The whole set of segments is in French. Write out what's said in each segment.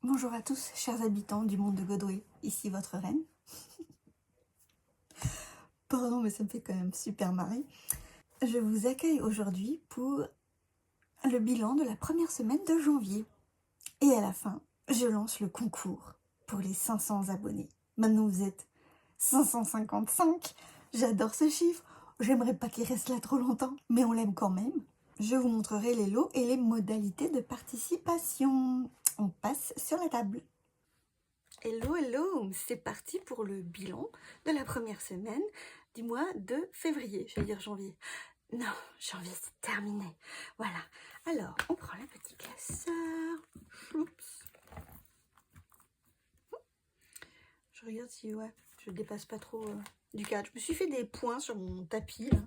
Bonjour à tous, chers habitants du monde de Godway, ici votre reine. Pardon, mais ça me fait quand même super marrer. Je vous accueille aujourd'hui pour le bilan de la première semaine de janvier. Et à la fin, je lance le concours pour les 500 abonnés. Maintenant vous êtes 555, j'adore ce chiffre. J'aimerais pas qu'il reste là trop longtemps, mais on l'aime quand même. Je vous montrerai les lots et les modalités de participation. On passe sur la table. Hello, hello, c'est parti pour le bilan de la première semaine du mois de février. Je vais dire janvier. Non, janvier c'est terminé. Voilà. Alors, on prend le petit classeur. Oups. Je regarde si je dépasse pas trop du cadre. Je me suis fait des points sur mon tapis là,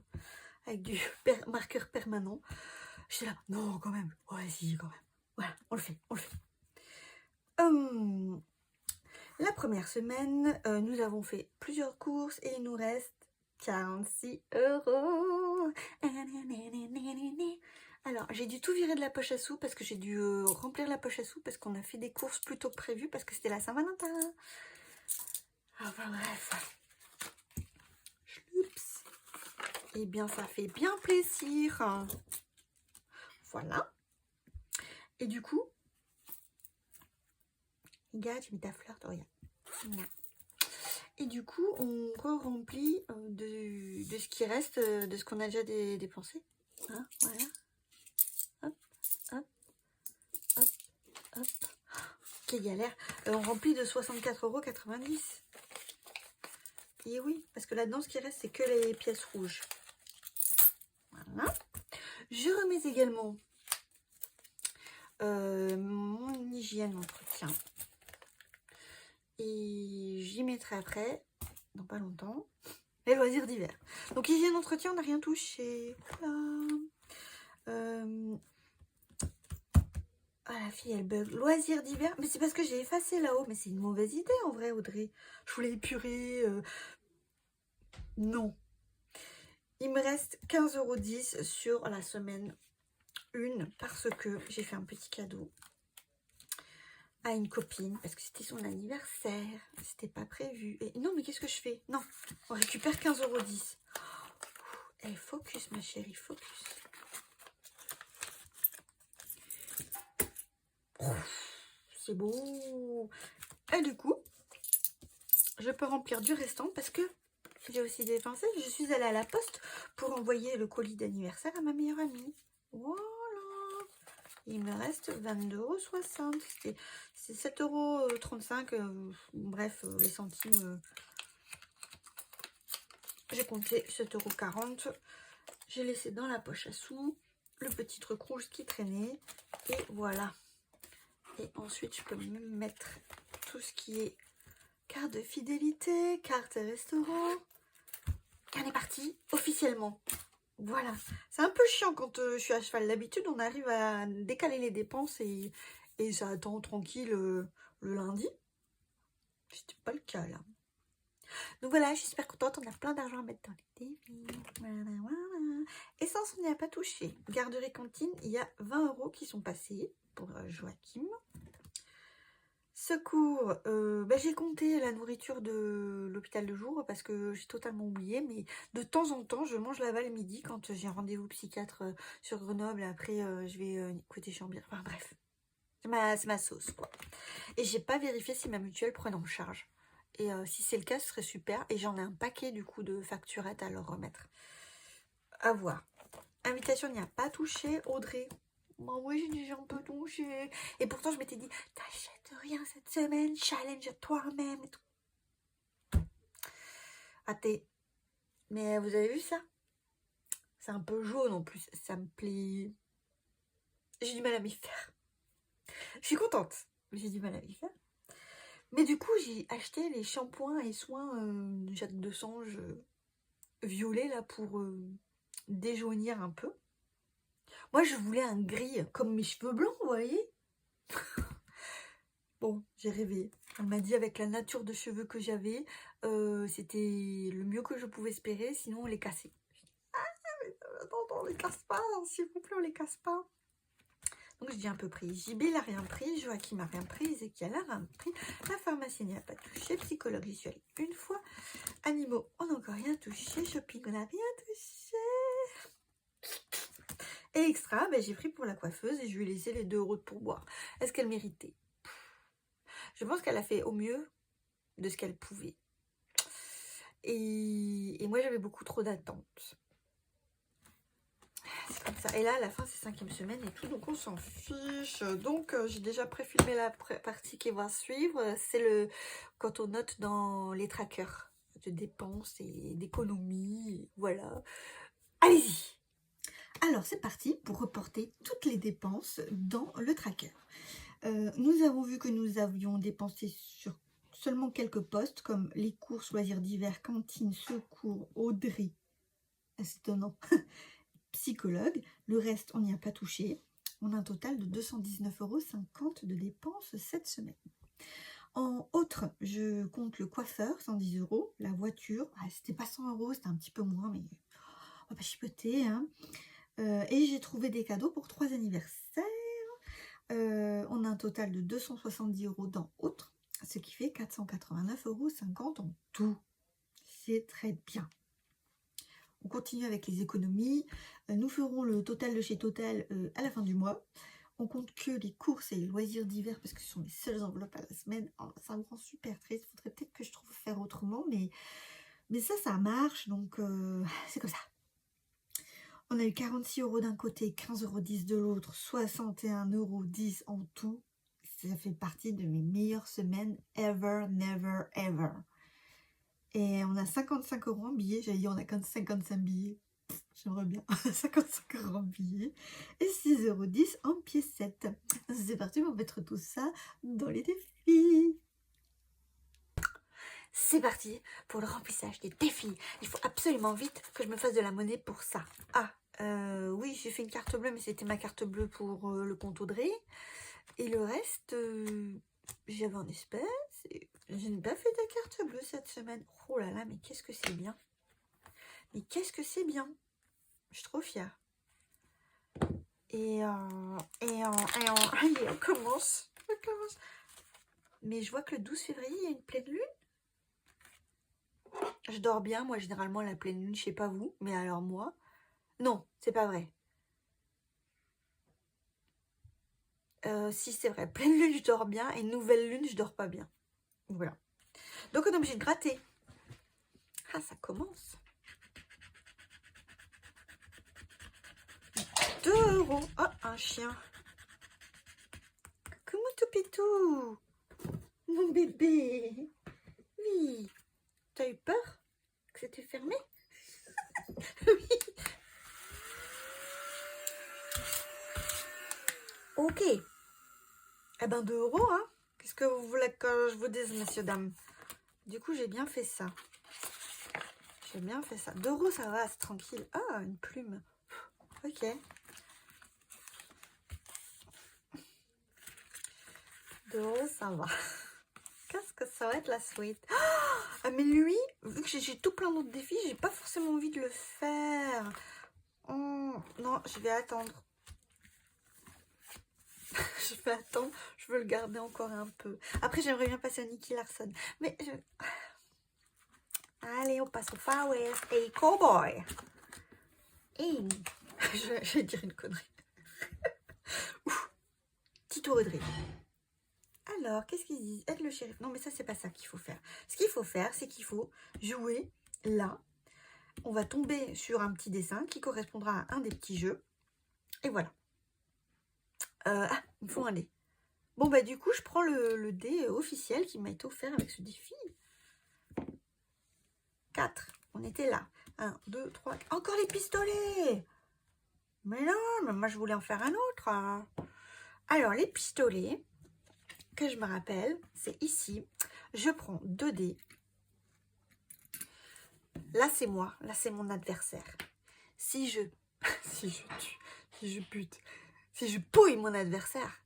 avec du marqueur permanent. J'étais là, non quand même. Ouais, si quand même. Voilà, on le fait. La première semaine, nous avons fait plusieurs courses et il nous reste 46 €. Alors, j'ai dû tout virer de la poche à sous parce que j'ai dû remplir la poche à sous parce qu'on a fait des courses plus tôt que prévu parce que c'était la Saint-Valentin. Enfin bref. Chloups. Eh bien, ça fait bien plaisir. Voilà. Et du coup, regarde, j'ai mis ta fleur, regarde. Et du coup, on re-remplit de ce qui reste, de ce qu'on a déjà dépensé. Hein, voilà. Hop, hop, hop, hop. Quelle galère. On remplit de 64,90 €. Et oui, parce que là-dedans, ce qui reste, c'est que les pièces rouges. Voilà. Je remets également mon hygiène entretien. Et j'y mettrai après, dans pas longtemps, les loisirs d'hiver. Donc hygiène entretien, on n'a rien touché. Ah, la fille, elle bug. Loisirs d'hiver. Mais c'est parce que j'ai effacé là-haut. Mais c'est une mauvaise idée, en vrai, Audrey. Je voulais épurer. Non. Il me reste 15,10 € sur la semaine 1 parce que j'ai fait un petit cadeau à une copine parce que c'était son anniversaire. C'était pas prévu. Et non, mais qu'est-ce que je fais? Non, on récupère 15,10 €. Eh, focus, ma chérie, focus. C'est beau. Et du coup, je peux remplir du restant parce que j'ai aussi dépensé. Je suis allée à la poste pour envoyer le colis d'anniversaire à ma meilleure amie. Voilà. Il me reste 22,60 €. C'est 7,35 €. Bref, les centimes. J'ai compté 7,40 €. J'ai laissé dans la poche à sous le petit truc rouge qui traînait. Et voilà. Et ensuite, je peux même mettre tout ce qui est carte de fidélité, carte restaurant. Et on est parti officiellement. Voilà. C'est un peu chiant quand je suis à cheval. D'habitude, on arrive à décaler les dépenses et ça attend tranquille le lundi. C'était pas le cas là. Donc voilà, je suis super contente. On a plein d'argent à mettre dans les défis. Voilà. Essence, on n'y a pas touché. Garderie cantine, il y a 20 € qui sont passés pour Joachim. Secours, j'ai compté la nourriture de l'hôpital de jour parce que j'ai totalement oublié, mais de temps en temps, je mange l'aval midi quand j'ai un rendez-vous psychiatre sur Grenoble. Après, je vais côté Chambéry. Enfin bref, c'est ma sauce, quoi. Et j'ai pas vérifié si ma mutuelle prenait en charge. Et si c'est le cas, ce serait super. Et j'en ai un paquet du coup de facturettes à leur remettre. À voir. Invitation n'y a pas touché, Audrey. Bah oui, j'ai déjà un peu touché. Et pourtant, je m'étais dit, t'achètes rien cette semaine, challenge toi-même et tout. Raté. Mais vous avez vu ça? C'est un peu jaune en plus, ça me plaît. J'ai du mal à m'y faire. Je suis contente, mais j'ai du mal à m'y faire. Mais du coup, j'ai acheté les shampoings et soins Jacques de Sange violet là pour déjaunir un peu. Moi, je voulais un gris comme mes cheveux blancs, vous voyez. Bon, j'ai rêvé. Elle m'a dit avec la nature de cheveux que j'avais, c'était le mieux que je pouvais espérer, sinon on les cassait. Non, on les casse pas, s'il vous plaît, on les casse pas. Donc je dis un peu pris. JB n'a rien pris, Joachim n'a rien pris, Ezekiel n'a rien pris, la pharmacienne n'a pas touché, psychologue, j'y suis allée une fois, animaux, on n'a encore rien touché, shopping, on n'a rien touché. Et extra, ben, j'ai pris pour la coiffeuse et je lui ai laissé les 2 € de pourboire. Est-ce qu'elle méritait? Je pense qu'elle a fait au mieux de ce qu'elle pouvait. Et moi, j'avais beaucoup trop d'attentes. C'est comme ça. Et là, à la fin, c'est 5e semaine et tout, donc on s'en fiche. Donc, j'ai déjà préfilmé la partie qui va suivre. C'est le quand on note dans les trackers de dépenses et d'économies. Voilà. Allez-y. Alors, c'est parti pour reporter toutes les dépenses dans le tracker. Nous avons vu que nous avions dépensé sur seulement quelques postes, comme les courses, loisirs d'hiver, cantine, secours, Audrey, c'est étonnant, psychologue. Le reste, on n'y a pas touché. On a un total de 219,50 € de dépenses cette semaine. En autres, je compte le coiffeur, 110 €, la voiture, c'était pas 100 €, c'était un petit peu moins, mais on va pas chipoter, hein. Et j'ai trouvé des cadeaux pour 3 anniversaires. On a un total de 270 € dans autres, ce qui fait 489,50 € en tout. C'est très bien. On continue avec les économies. Nous ferons le total de chez Total à la fin du mois. On compte que les courses et les loisirs d'hiver parce que ce sont les seules enveloppes à la semaine. Oh, ça me rend super triste. Il faudrait peut-être que je trouve faire autrement, mais ça marche. Donc, c'est comme ça. On a eu 46 € d'un côté, 15,10 € de l'autre, 61,10 € en tout. Ça fait partie de mes meilleures semaines ever, never, ever. Et on a 55 € en billets. J'allais dire on a 55 billets. J'aimerais bien. 55 € en billets. Et 6,10 € en piécettes. C'est parti pour mettre tout ça dans les défis. C'est parti pour le remplissage des défis. Il faut absolument vite que je me fasse de la monnaie pour ça. Oui, j'ai fait une carte bleue, mais c'était ma carte bleue pour le compte Audrey. Et le reste, j'avais en espèces. Je n'ai pas fait de carte bleue cette semaine. Oh là là, mais qu'est-ce que c'est bien. Mais qu'est-ce que c'est bien. Je suis trop fière. Et allez, on commence. Mais je vois que le 12 février, il y a une pleine lune. Je dors bien, moi, généralement, la pleine lune, je sais pas vous, mais alors moi... Non, c'est pas vrai. Si, c'est vrai. Pleine lune, je dors bien, et nouvelle lune, je dors pas bien. Voilà. Donc, on est obligé de gratter. Ah, ça commence. 2 €. Oh, un chien. Comment tout pitou? Mon bébé. Oui. T'as eu peur que c'était fermé? Oui. Ok. Eh ben 2 €, hein. Qu'est-ce que vous voulez que je vous dise, messieurs, dames? Du coup, j'ai bien fait ça. J'ai bien fait ça. 2 €, ça va, c'est tranquille. Ah, une plume. Ok. 2 €, ça va. Qu'est-ce que ça va être la suite? Ah, mais lui, vu que j'ai tout plein d'autres défis, j'ai pas forcément envie de le faire. Oh, non, je vais attendre. Je vais attendre. Je veux le garder encore un peu. Après, j'aimerais bien passer à Nicky Larson. Mais je... Allez, on passe au Far West. Hey, cowboy. Hey. Je vais dire une connerie. Tito Audrey. Alors, qu'est-ce qu'ils disent? Aide le shérif. Non, mais ça, c'est pas ça qu'il faut faire. Ce qu'il faut faire, c'est qu'il faut jouer là. On va tomber sur un petit dessin qui correspondra à un des petits jeux. Et voilà. Ah, il me faut un dé. Bon, bah du coup, je prends le dé officiel qui m'a été offert avec ce défi. 4. On était là. 1, 2, 3. Encore les pistolets! Mais non, mais moi, je voulais en faire un autre. Hein. Alors, les pistolets, que je me rappelle, c'est ici. Je prends 2 dés. Là, c'est moi. Là, c'est mon adversaire. Si je tue, si je bute, si je pouille mon adversaire,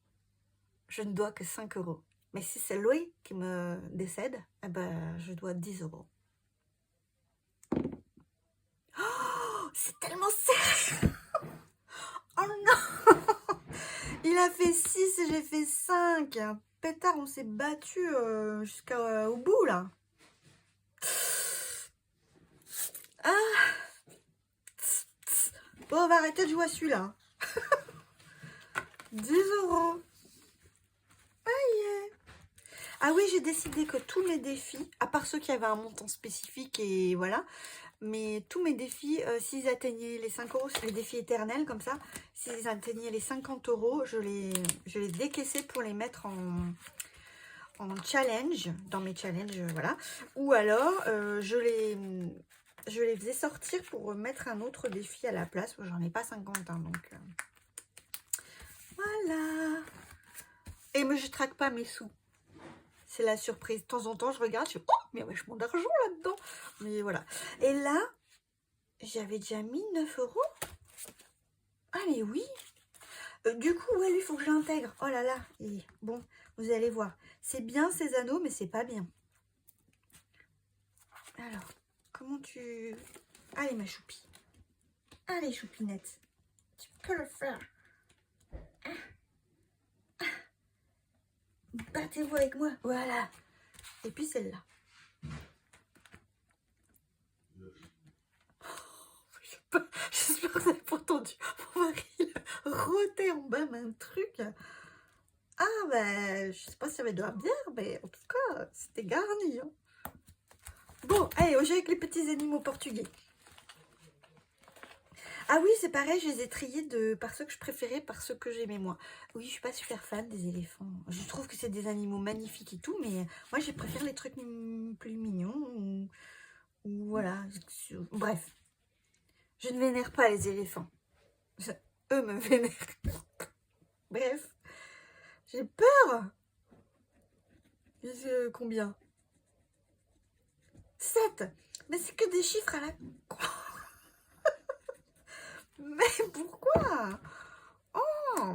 je ne dois que 5 €. Mais si c'est lui qui me décède, eh ben, je dois 10 euros. Oh, c'est tellement serré. Oh non. Il a fait 6 et j'ai fait 5. Pétard, on s'est battu jusqu'au bout, là. Ah. Bon, on va arrêter de jouer à celui-là. 10 euros. Aïe. Ah oui, j'ai décidé que tous mes défis, à part ceux qui avaient un montant spécifique et voilà, mais tous mes défis, s'ils atteignaient les 5 euros, les défis éternels comme ça, s'ils atteignaient les 50 euros, je les décaissais pour les mettre en challenge, dans mes challenges, voilà. Ou alors, je les faisais sortir pour mettre un autre défi à la place. J'en ai pas 50, hein, donc voilà. Et moi, je traque pas mes sous. C'est la surprise. De temps en temps, je regarde, je fais, oh, mais il y a vachement d'argent là-dedans. Mais voilà. Et là, j'avais déjà mis 9 euros. Ah, mais oui. Du coup, ouais, lui, il faut que je l'intègre. Oh là là. Et bon, vous allez voir. C'est bien ces anneaux, mais c'est pas bien. Alors, comment tu... Allez, ma choupie. Allez, choupinette. Tu peux le faire. Battez-vous avec moi. Voilà. Et puis celle-là. J'espère que vous avez pas entendu mon mari roter en bas un truc. Ah ben, je sais pas s'il y avait de la bière, mais en tout cas, c'était garni. Hein. Bon, allez, on joue avec les petits animaux portugais. Ah oui, c'est pareil, je les ai triés par ceux que je préférais, par ceux que j'aimais moi. Oui, je suis pas super fan des éléphants. Je trouve que c'est des animaux magnifiques et tout, mais moi, je préfère les trucs plus mignons. Ou voilà. Bref, je ne vénère pas les éléphants. Eux me vénèrent. Bref, j'ai peur. Combien? 7. Mais c'est que des chiffres à la... Mais pourquoi? Oh.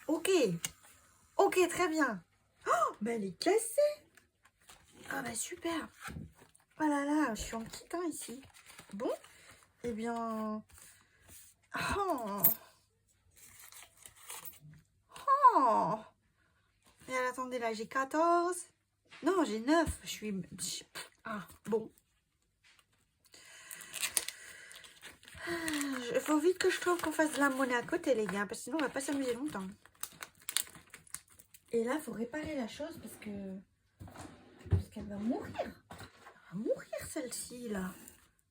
Ok. Ok, très bien. Oh, mais elle est cassée. Ah bah super. Oh là là, je suis en petit temps ici. Bon, eh bien... Oh. Oh. Et alors, attendez, là, j'ai 14. Non, j'ai 9. Je suis... Ah, bon. Il faut vite que je trouve qu'on fasse de la monnaie à côté, les gars, parce que sinon, on va pas s'amuser longtemps. Et là, il faut réparer la chose parce qu'elle va mourir. Elle va mourir, celle-ci, là.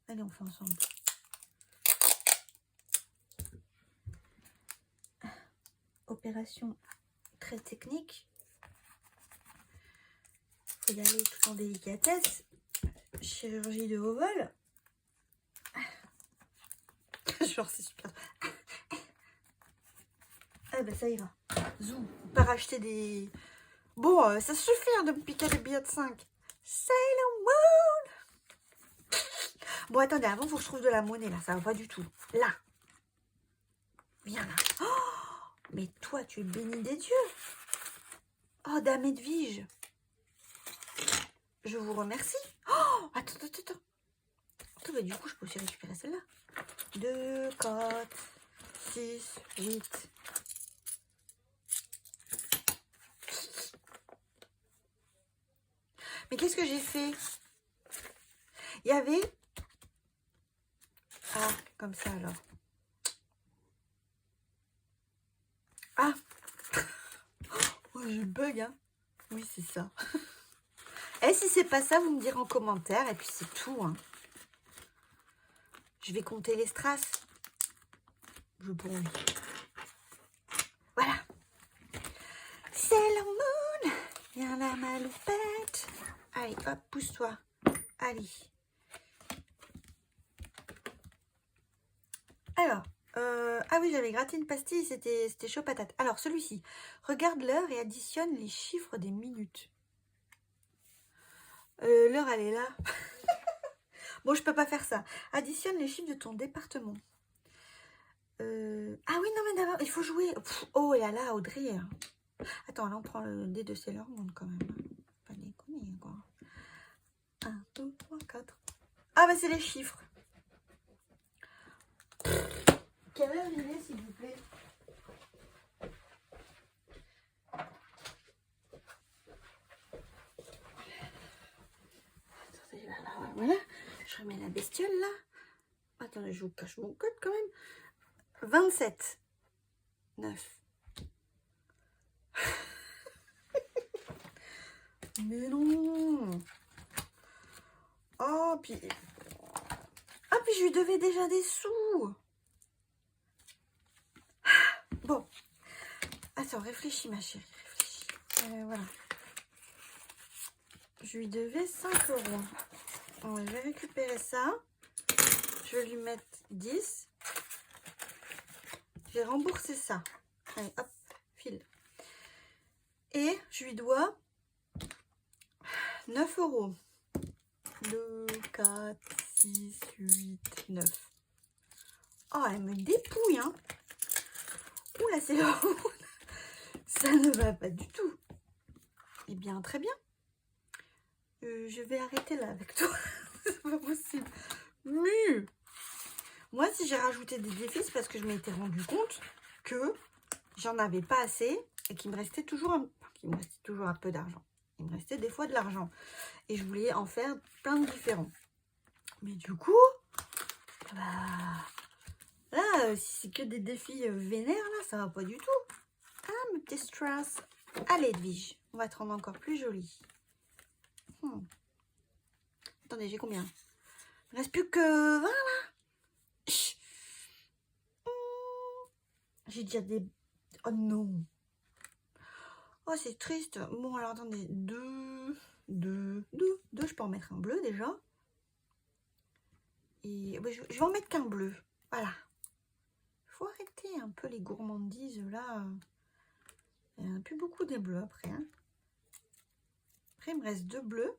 Allez, on fait ensemble. Opération très technique. Il faut y aller tout en délicatesse. Chirurgie de haut vol. Genre, c'est super. Ah ben, ça ira. Zoom. Pas racheter des... Bon, ça suffit hein, de me piquer les billets de 5. Sailor Moon. Bon, attendez, avant, il faut que je trouve de la monnaie, là. Ça va pas du tout. Là. Viens là. Oh, mais toi, tu es béni des dieux. Oh, Dame Edwige. Je vous remercie. Oh, attends. Attends, mais du coup, je peux aussi récupérer celle-là. 2, 4, 6, 8. Mais qu'est-ce que j'ai fait? Il y avait... Ah, comme ça alors. Ah. Oh, je bug, hein. Oui, c'est ça. Et si c'est pas ça, vous me direz en commentaire. Et puis c'est tout, hein. Je vais compter les strass. Je bronze. Voilà. Sailor Moon. Viens la maloupette. Allez, hop, pousse-toi. Allez. Alors, ah oui, j'avais gratté une pastille, c'était chaud patate. Alors, celui-ci, regarde l'heure et additionne les chiffres des minutes. L'heure, elle est là. Bon, je peux pas faire ça. Additionne les chiffres de ton département. Ah oui, non, mais d'abord, il faut jouer. Pff, oh là là, Audrey. Attends, là, on prend le dé de Sailor Moon quand même. Pas déconner, quoi. 1, 2, 3, 4. Ah, bah, c'est les chiffres. Quelle heure il est, s'il vous plaît? Attendez, là, voilà. Je remets la bestiole, là. Attendez, je vous cache mon code, quand même. 27. 9. Mais non. Oh, puis... Ah, puis je lui devais déjà des sous. Bon. Attends, réfléchis, ma chérie. Réfléchis. Voilà. Je lui devais 5 euros. Bon, je vais récupérer ça. Je vais lui mettre 10. Je vais rembourser ça. Allez, hop, file. Et je lui dois 9 euros. 2, 4, 6, 8, 9. Oh, elle me dépouille, hein. Oula, c'est là. Ça ne va pas du tout. Eh bien, très bien. Je vais arrêter là avec toi. C'est pas possible. Mais moi, si j'ai rajouté des défis, c'est parce que je m'étais rendu compte que j'en avais pas assez et qu'il me restait toujours un peu d'argent. Il me restait des fois de l'argent. Et je voulais en faire plein de différents. Mais du coup, bah, là, si c'est que des défis vénères, là, ça va pas du tout. Ah, mes petits strass. Allez, Edwige, on va te rendre encore plus jolie. Attendez, j'ai combien? Il ne reste plus que 20 là. J'ai déjà des... Oh non. Oh, c'est triste. Bon, alors attendez. 2. Je peux en mettre un bleu déjà. Et je vais en mettre qu'un bleu. Voilà. Il faut arrêter un peu les gourmandises là. Il n'y en a plus beaucoup des bleus après. Hein. Après, il me reste 2 bleus.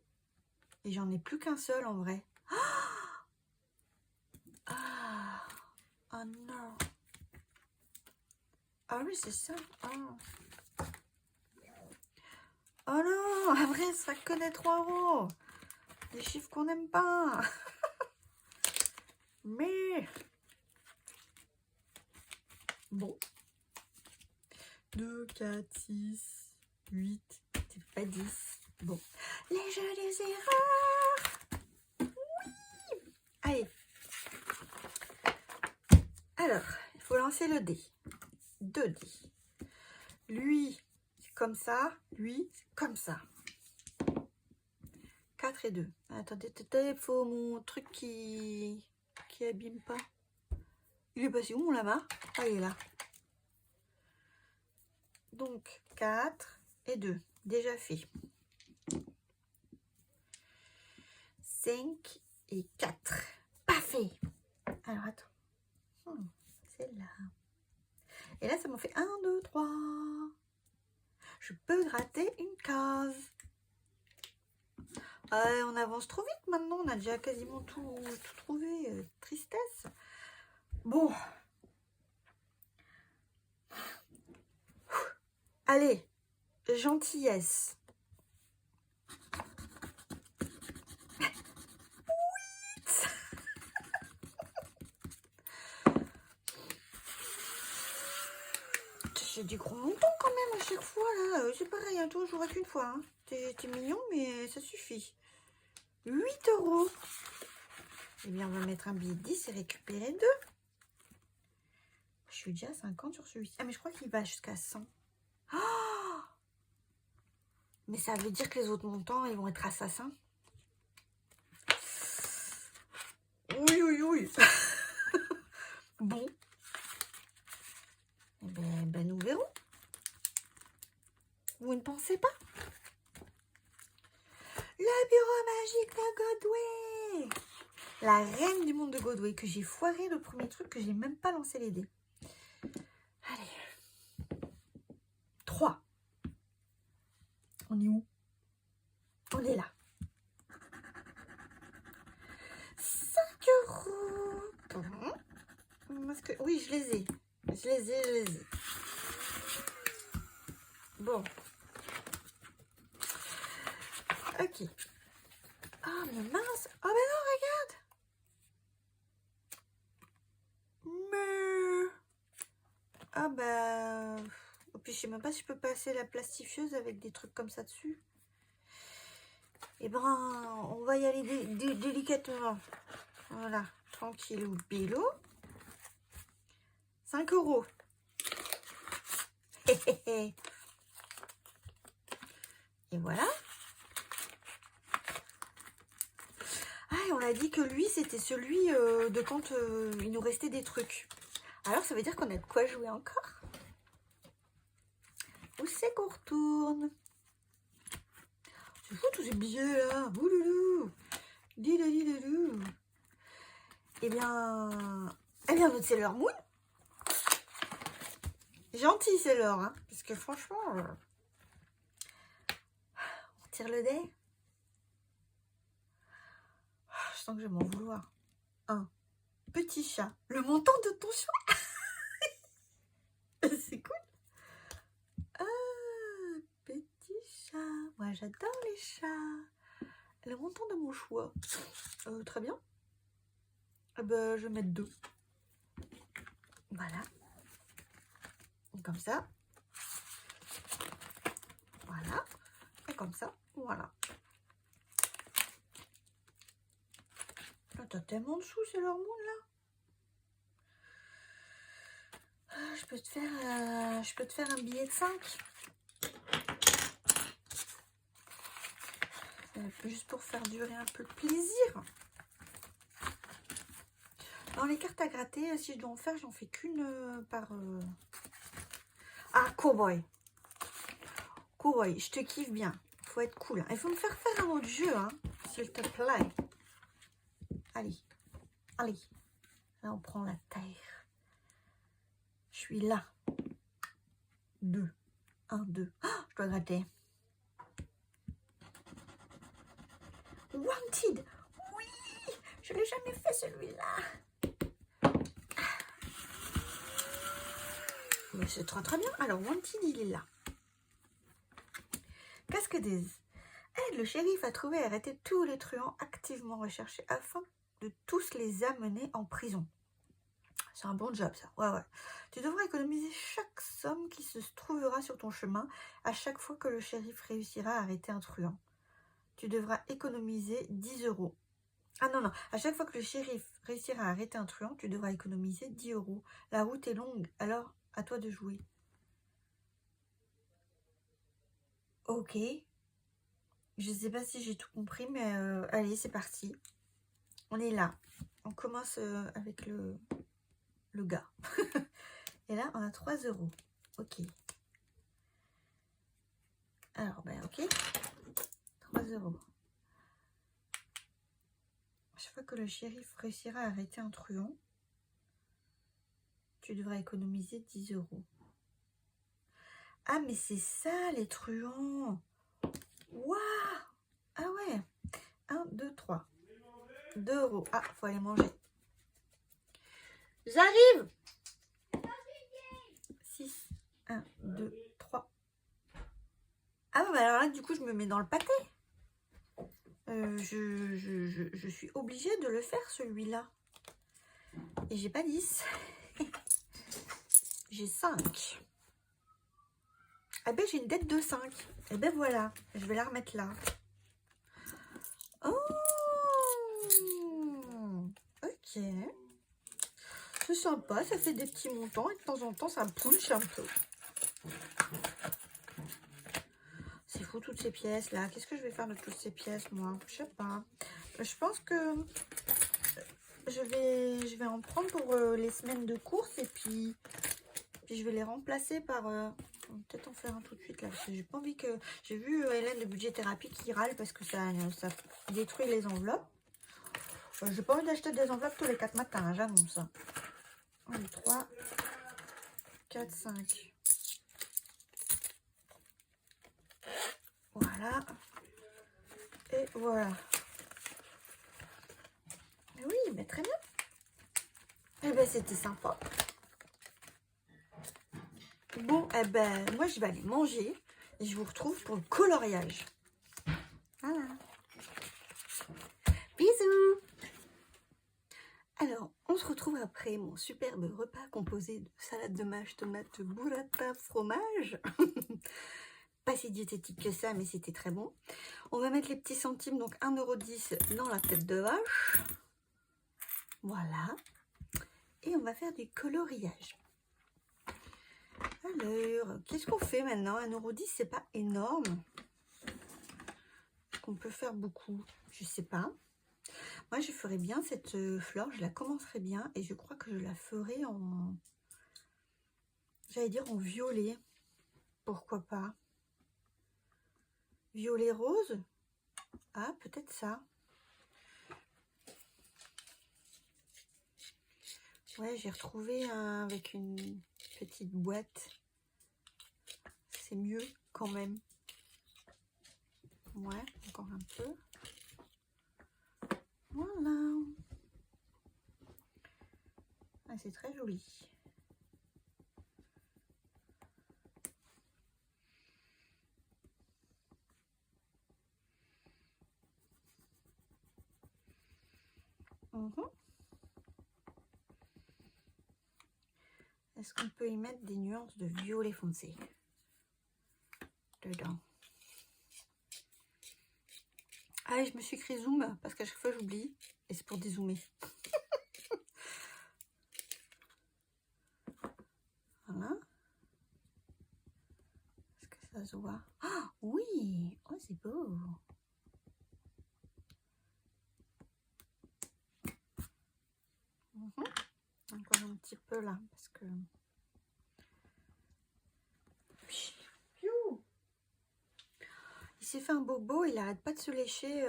Et j'en ai plus qu'un seul en vrai. Ah, oh non. Ah oui, c'est ça. Oh. Oh non, après, ce sera que des 3 euros. Des chiffres qu'on n'aime pas. Mais... Bon. 2, 4, 6, 8, c'est pas 10. Bon. Les jeux des erreurs. Oui. Allez. Alors, il faut lancer le dé. 2 dés. Lui, c'est comme ça. Lui, c'est comme ça. 4 et 2. Attendez, il faut mon truc qui abîme pas. Il est passé où, mon lama? Ah, il est là. Donc, 4 et 2. Déjà fait. 5 et 4. Pas fait. Alors, attends. C'est là. Et là, ça m'en fait 1, 2, 3. Je peux gratter une case. On avance trop vite maintenant. On a déjà quasiment tout trouvé. Tristesse. Bon. Allez. Gentillesse. J'ai du gros montant quand même à chaque fois là. C'est pareil, hein, toi, j'aurais qu'une fois. Hein. T'es mignon, mais ça suffit. 8 euros. Eh bien, on va mettre un billet de 10 et récupérer 2. Je suis déjà à 50 sur celui-ci. Ah, mais je crois qu'il va jusqu'à 100. Oh, mais ça veut dire que les autres montants, ils vont être assassins. Oui, oui, oui. Bon. Eh ben, nous verrons. Vous ne pensez pas? Le bureau magique de Godway. La reine du monde de Godway. Que j'ai foiré le premier truc, que j'ai même pas lancé les dés. Allez. 3. On est où? On est là. 5 euros. Parce que, oui, je les ai. Bon. Ok. Ah, mais mince. Oh, mais non, regarde. Mais... Ah, bah... Et puis, je sais même pas si je peux passer la plastifieuse avec des trucs comme ça dessus. Eh ben, on va y aller délicatement. Voilà. Tranquillou, bilou. 5 €. Et voilà. Ah, et on a dit que lui, c'était celui de quand il nous restait des trucs. Alors, ça veut dire qu'on a de quoi jouer encore. Où c'est qu'on retourne? C'est fou tous ces billets là. Ouloulou. Didoulou. Eh bien, notre Sailor Moon. Gentil Sailor, hein. Parce que franchement, on tire le dé. Je sens que je vais m'en vouloir. Un petit chat. Le montant de ton choix. C'est cool. Ah, petit chat. Moi, j'adore les chats. Le montant de mon choix. Très bien. Ben, je vais mettre 2. Voilà. Comme ça. Voilà. Et comme ça. Voilà. T'as tellement de sous, c'est leur monde là. Je peux te faire un billet de 5. Juste pour faire durer un peu le plaisir. Dans les cartes à gratter, si je dois en faire, j'en fais qu'une par... Ah, Cowboy. Cowboy, je te kiffe bien. Faut être cool. Il faut me faire un autre jeu, hein, s'il te plaît. Allez. Allez. Là, on prend la terre. Je suis là. 2. 1, 2. Oh, je dois gratter. Wanted. Oui. Je ne l'ai jamais fait, celui-là. Mais c'est très très bien. Alors, Wanted, il est là. Casque des... Aide le shérif à trouver et arrêter tous les truands activement recherchés afin de tous les amener en prison. C'est un bon job, ça. Ouais. Tu devras économiser chaque somme qui se trouvera sur ton chemin à chaque fois que le shérif réussira à arrêter un truand. Tu devras économiser 10 €. Ah non. À chaque fois que le shérif réussira à arrêter un truand, tu devras économiser 10 €. La route est longue, alors à toi de jouer. Ok. Je ne sais pas si j'ai tout compris, mais allez, c'est parti. On est là. On commence avec le gars. Et là, on a 3 €. Ok. Alors, ben ok. 3 €. À chaque fois que le shérif réussira à arrêter un truand, tu devras économiser 10 €. Ah, mais c'est ça, les truands. Waouh. Ah ouais. 1, 2, 3. 2 €. Ah, faut aller manger. J'arrive. 6. 1, 2, 3. Ah, bah alors là, du coup, je me mets dans le pâté. Je suis obligée de le faire, celui-là. Et j'ai pas 10. J'ai 5. Ah ben, j'ai une dette de 5. Et ben voilà, je vais la remettre là. Oh, ok. C'est sympa, ça fait des petits montants et de temps en temps, ça me punch un peu. C'est fou, toutes ces pièces-là. Qu'est-ce que je vais faire de toutes ces pièces, moi? Je sais pas. Je pense que je vais en prendre pour les semaines de course et puis je vais les remplacer par... on va peut-être en faire un tout de suite là, parce que j'ai pas envie que... J'ai vu Hélène de budget thérapie qui râle parce que ça détruit les enveloppes. J'ai pas envie d'acheter des enveloppes tous les 4 matins, hein, j'annonce. 1, 2, 3, 4, 5. Voilà. Et voilà. Oui, mais très bien. Eh ben, c'était sympa. Bon, eh ben, moi, je vais aller manger. Et je vous retrouve pour le coloriage. Voilà. Bisous. Alors, on se retrouve après mon superbe repas composé de salade de mâche, tomate, burrata, fromage. Pas si diététique que ça, mais c'était très bon. On va mettre les petits centimes, donc 1,10 € dans la tête de vache. Voilà. Et on va faire du coloriage. Alors, qu'est-ce qu'on fait maintenant? 1,10 €, c'est pas énorme. Est-ce qu'on peut faire beaucoup? Je sais pas. Moi, je ferais bien cette fleur, je la commencerai bien et je crois que je la ferai en... J'allais dire en violet. Pourquoi pas? Violet rose? Ah, peut-être ça. Ouais, j'ai retrouvé un avec une petite boîte. C'est mieux quand même. Ouais, encore un peu. Voilà. Ah, c'est très joli. Est-ce qu'on peut y mettre des nuances de violet foncé dedans? Ah, je me suis écrit zoom parce qu'à chaque fois j'oublie et c'est pour dézoomer. Voilà. Est-ce que ça se voit? Ah oui! Oh, c'est beau! Encore un petit peu là parce que... Il s'est fait un bobo, il arrête pas de se lécher.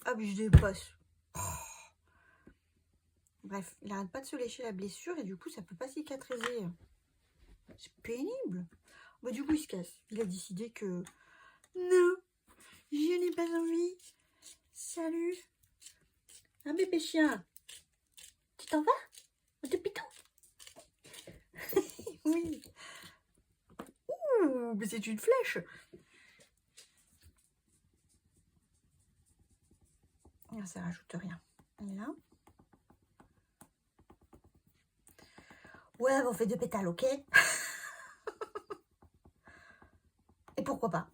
Ah, mais je dépasse. Bref, il arrête pas de se lécher la blessure et du coup, ça peut pas cicatriser. C'est pénible. Bah, du coup, il se casse. Il a décidé que non, je n'ai pas envie. Salut. Un bébé chien. Tu t'en vas? Depuis tout. Oui. Ouh, mais c'est une flèche. Ah, ça rajoute rien. Et là. Ouais, on fait 2 pétales, ok? Et pourquoi pas?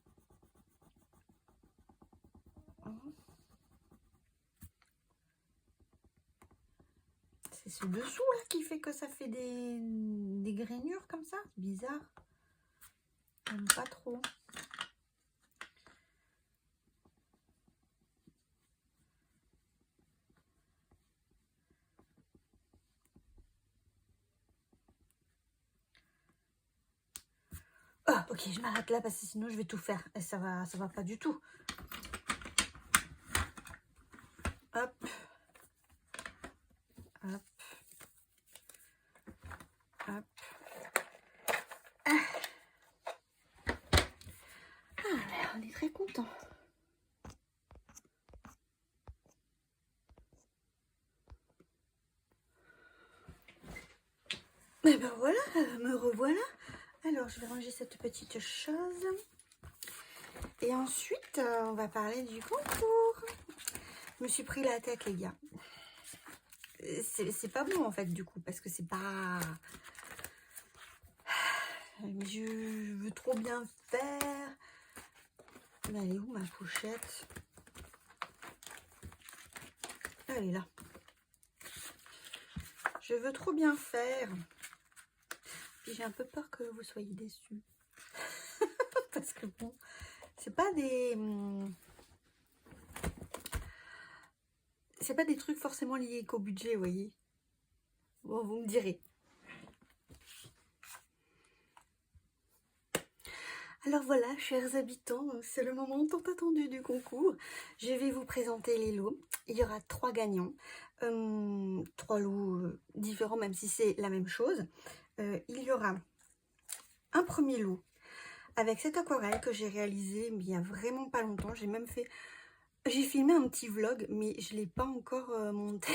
C'est ce dessous là qui fait que ça fait des grainures comme ça. C'est bizarre. J'aime pas trop. Ah, ok, je m'arrête là parce que sinon je vais tout faire et ça va pas du tout. Hop, hop, hop. Ah, on est très content. Et ben voilà, me revoilà. Alors, je vais ranger cette petite chose. Et ensuite, on va parler du concours. Je me suis pris la tête, les gars. C'est pas bon, en fait, du coup, parce que c'est pas... Mais je veux trop bien faire. Mais elle est où, ma pochette? Elle est là. Je veux trop bien faire. Puis j'ai un peu peur que vous soyez déçus. Parce que bon, c'est pas des... C'est pas des trucs forcément liés qu'au budget, vous voyez. Bon, vous me direz. Alors voilà, chers habitants, c'est le moment tant attendu du concours. Je vais vous présenter les lots. Il y aura 3 gagnants. 3 lots différents, même si c'est la même chose. Il y aura un premier lot avec cette aquarelle que j'ai réalisée il y a vraiment pas longtemps. J'ai même fait... J'ai filmé un petit vlog, mais je ne l'ai pas encore monté.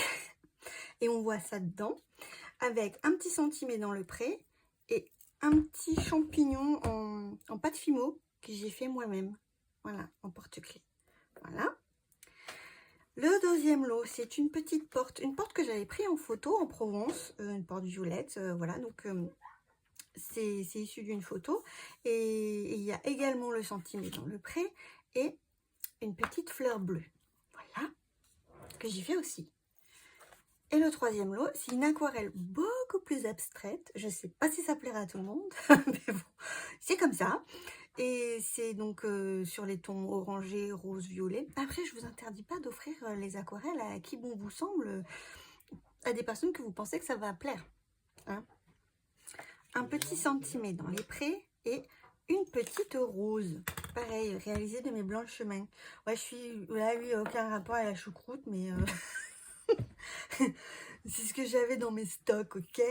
Et on voit ça dedans. Avec un petit centimètre dans le pré et un petit champignon en pâte fimo que j'ai fait moi-même. Voilà, en porte-clés. Voilà. Le deuxième lot, c'est une petite porte. Une porte que j'avais pris en photo en Provence. Une porte violette. Voilà, donc c'est issu d'une photo. Et il y a également le centimètre dans le pré. Et une petite fleur bleue. Voilà, que j'ai fait aussi. Et le troisième lot, c'est une aquarelle beaucoup plus abstraite. Je ne sais pas si ça plaira à tout le monde, mais bon, c'est comme ça. Et c'est donc sur les tons orangé, rose, violet. Après, je ne vous interdis pas d'offrir les aquarelles à qui bon vous semble, à des personnes que vous pensez que ça va plaire. Hein. Un petit centimètre dans les prés et une petite rose. Pareil, réalisée de mes blancs chemins. Ouais, je suis... Là, oui, aucun rapport à la choucroute, mais... c'est ce que j'avais dans mes stocks, ok.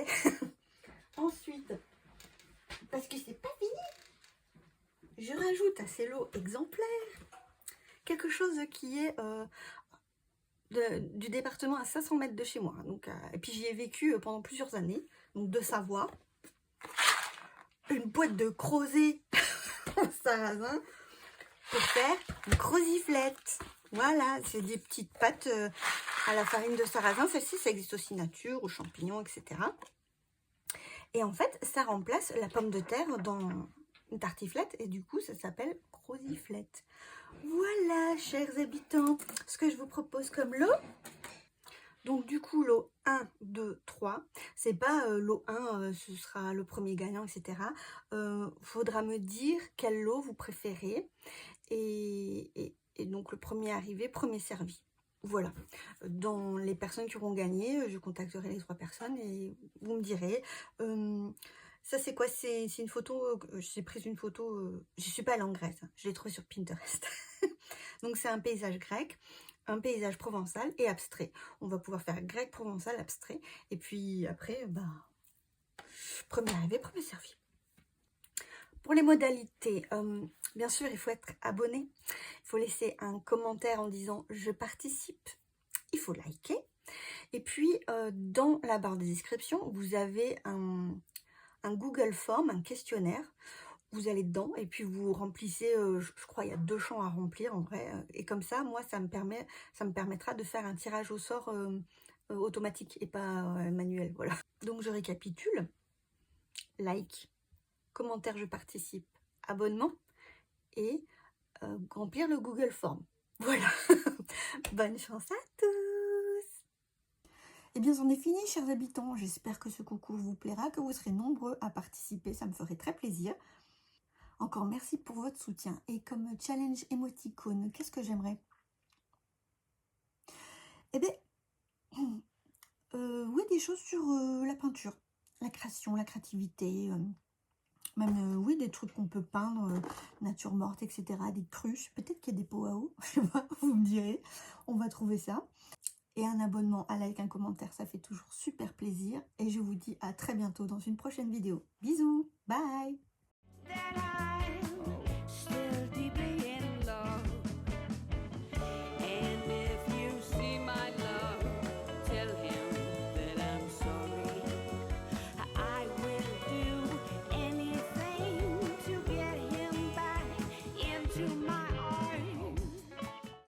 Ensuite, parce que c'est pas fini, je rajoute à ces lots exemplaires quelque chose qui est du département à 500 mètres de chez moi. Donc, et puis j'y ai vécu pendant plusieurs années, donc de Savoie. Une boîte de crozet en sarrasin pour faire une croziflette. Voilà, c'est des petites pâtes à la farine de sarrasin. Celle-ci, ça existe aussi nature, aux champignons, etc. Et en fait, ça remplace la pomme de terre dans une tartiflette. Et du coup, ça s'appelle croziflette. Voilà, chers habitants, ce que je vous propose comme lot. Donc du coup, lot 1, 2, 3. C'est pas lot 1, ce sera le premier gagnant, etc. Faudra me dire quel lot vous préférez. Et donc le premier arrivé, premier servi. Voilà, dans les personnes qui auront gagné, je contacterai les 3 personnes et vous me direz. Ça c'est quoi? C'est une photo, j'ai pris une photo, je suis pas allée en Grèce, hein, je l'ai trouvée sur Pinterest. Donc c'est un paysage grec, un paysage provençal et abstrait. On va pouvoir faire grec, provençal, abstrait. Et puis après, bah, premier arrivé, premier servi. Pour les modalités, bien sûr, il faut être abonné. Il faut laisser un commentaire en disant « Je participe ». Il faut liker. Et puis, dans la barre de description, vous avez un Google Form, un questionnaire. Vous allez dedans et puis vous remplissez, je crois il y a 2 champs à remplir en vrai. Et comme ça, moi, ça me permettra de faire un tirage au sort automatique et pas manuel. Voilà. Donc, je récapitule. Like. Commentaire, je participe, abonnement et remplir le Google Form. Voilà. Bonne chance à tous. Eh bien, c'en est fini, chers habitants. J'espère que ce concours vous plaira, que vous serez nombreux à participer. Ça me ferait très plaisir. Encore merci pour votre soutien. Et comme challenge émoticône, qu'est-ce que j'aimerais? Eh bien, oui, des choses sur la peinture, la création, la créativité, même, oui, des trucs qu'on peut peindre, nature morte, etc. Des cruches. Peut-être qu'il y a des pots à eau. Je sais pas, vous me direz. On va trouver ça. Et un abonnement, un like, un commentaire, ça fait toujours super plaisir. Et je vous dis à très bientôt dans une prochaine vidéo. Bisous. Bye.